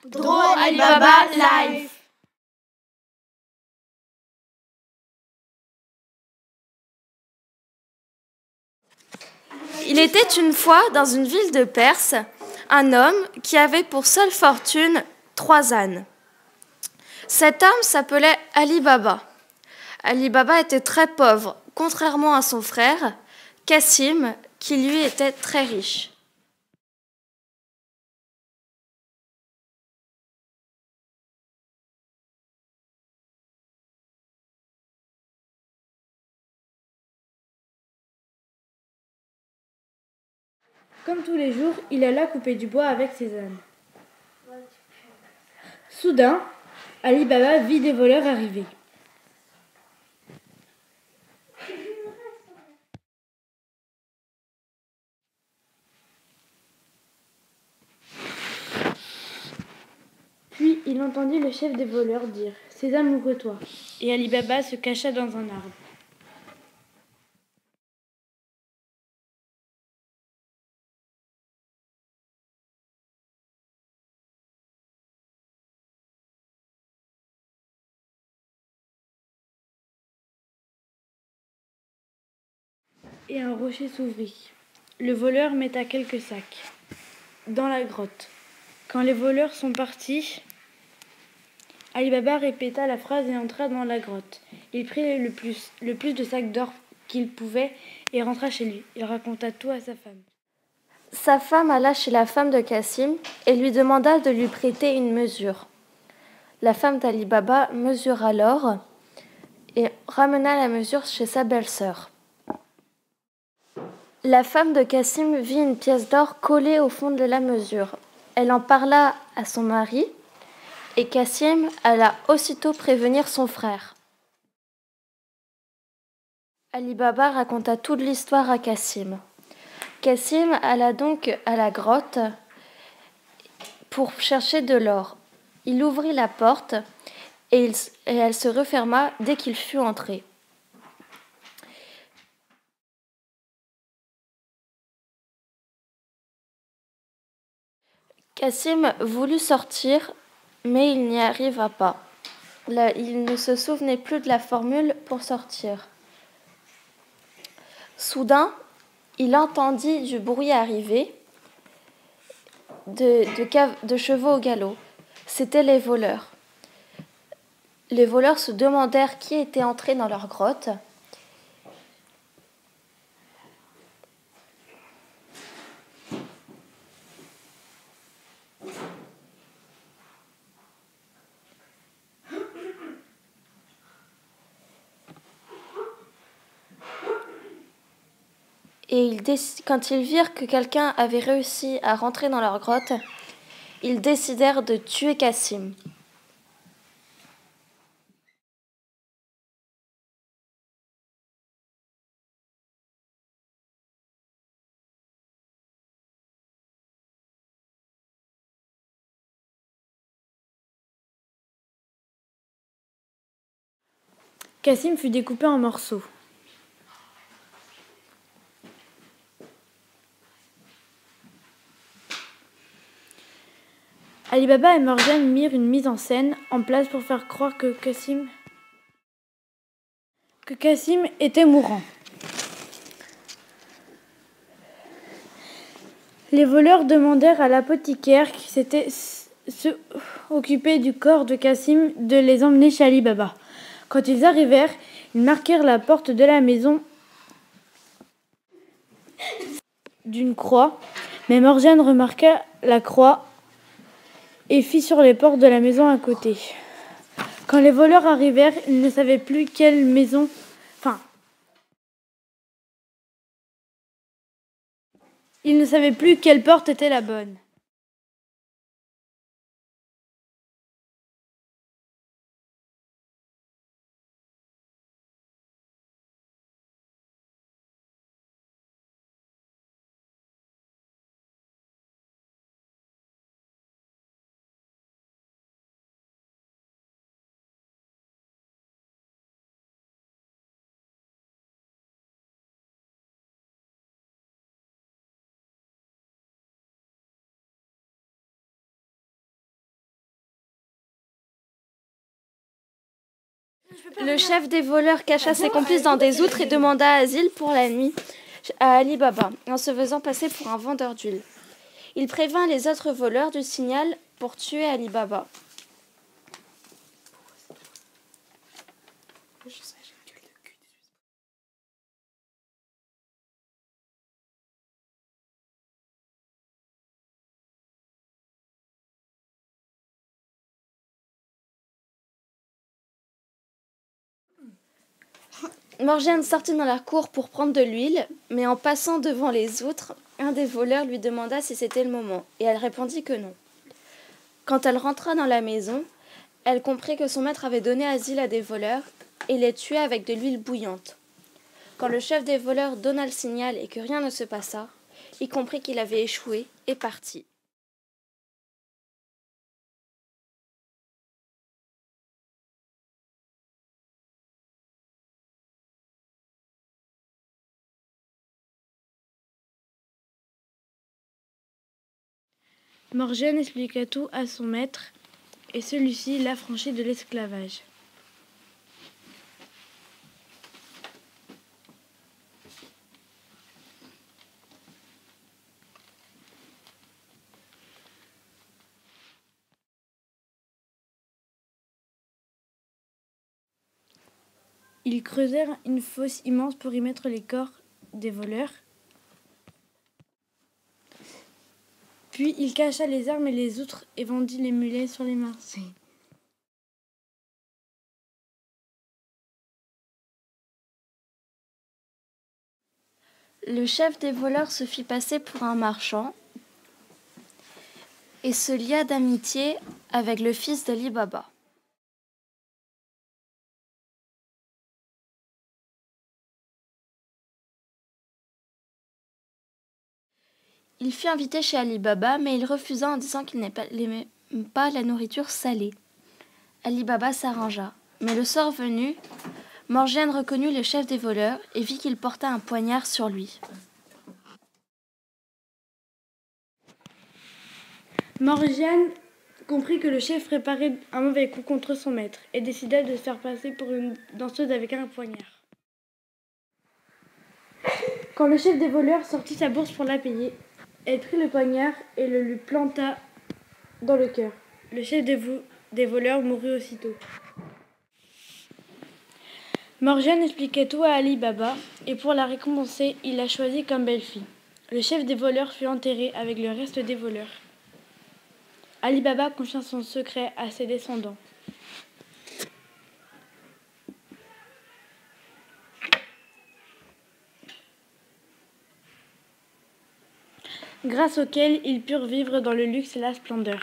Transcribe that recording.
Drôle Alibaba Live. Il était une fois, dans une ville de Perse, un homme qui avait pour seule fortune 3 ânes. Cet homme s'appelait Ali Baba. Ali Baba était très pauvre, contrairement à son frère, Cassim, qui lui était très riche. Comme tous les jours, il alla couper du bois avec ses ânes. Soudain, Ali Baba vit des voleurs arriver. Puis il entendit le chef des voleurs dire « Sésame, ouvre-toi » et Ali Baba se cacha dans un arbre. Et un rocher s'ouvrit. Le voleur metta quelques sacs dans la grotte. Quand les voleurs sont partis, Ali Baba répéta la phrase et entra dans la grotte. Il prit le plus de sacs d'or qu'il pouvait et rentra chez lui. Il raconta tout à sa femme. Sa femme alla chez la femme de Cassim et lui demanda de lui prêter une mesure. La femme d'Ali Baba mesura l'or et ramena la mesure chez sa belle-sœur. La femme de Cassim vit une pièce d'or collée au fond de la mesure. Elle en parla à son mari et Cassim alla aussitôt prévenir son frère. Ali Baba raconta toute l'histoire à Cassim. Cassim alla donc à la grotte pour chercher de l'or. Il ouvrit la porte et elle se referma dès qu'il fut entré. Cassim voulut sortir, mais il n'y arriva pas. Il ne se souvenait plus de la formule pour sortir. Soudain, il entendit du bruit arriver de chevaux au galop. C'étaient les voleurs. Les voleurs se demandèrent qui était entré dans leur grotte. Et quand ils virent que quelqu'un avait réussi à rentrer dans leur grotte, ils décidèrent de tuer Cassim. Cassim fut découpé en morceaux. Ali Baba et Morgiane mirent une mise en scène en place pour faire croire que Cassim était mourant. Les voleurs demandèrent à l'apothicaire qui s'était occupé du corps de Cassim de les emmener chez Ali Baba. Quand ils arrivèrent, ils marquèrent la porte de la maison d'une croix, mais Morgiane remarqua la croix et fit sur les portes de la maison à côté. Quand les voleurs arrivèrent, ils ne savaient plus quelle porte était la bonne. Le chef des voleurs cacha ses complices dans des outres et demanda asile pour la nuit à Ali Baba, en se faisant passer pour un vendeur d'huile. Il prévint les autres voleurs du signal pour tuer Ali Baba. Morgiane sortit dans la cour pour prendre de l'huile, mais en passant devant les outres, un des voleurs lui demanda si c'était le moment, et elle répondit que non. Quand elle rentra dans la maison, elle comprit que son maître avait donné asile à des voleurs et les tuait avec de l'huile bouillante. Quand le chef des voleurs donna le signal et que rien ne se passa, il comprit qu'il avait échoué et partit. Morgiane expliqua tout à son maître et celui-ci l'affranchit de l'esclavage. Ils creusèrent une fosse immense pour y mettre les corps des voleurs. Puis il cacha les armes et les outres et vendit les mulets sur les marchés. Le chef des voleurs se fit passer pour un marchand et se lia d'amitié avec le fils d'Ali Baba. Il fut invité chez Ali Baba, mais il refusa en disant qu'il n'aimait pas la nourriture salée. Ali Baba s'arrangea, mais le soir venu, Morgiane reconnut le chef des voleurs et vit qu'il portait un poignard sur lui. Morgiane comprit que le chef préparait un mauvais coup contre son maître et décida de se faire passer pour une danseuse avec un poignard. Quand le chef des voleurs sortit sa bourse pour la payer, elle prit le poignard et le lui planta dans le cœur. Le chef des voleurs mourut aussitôt. Morgiane expliquait tout à Ali Baba et pour la récompenser, il la choisit comme belle-fille. Le chef des voleurs fut enterré avec le reste des voleurs. Ali Baba confia son secret à ses descendants. Grâce auquel ils purent vivre dans le luxe et la splendeur.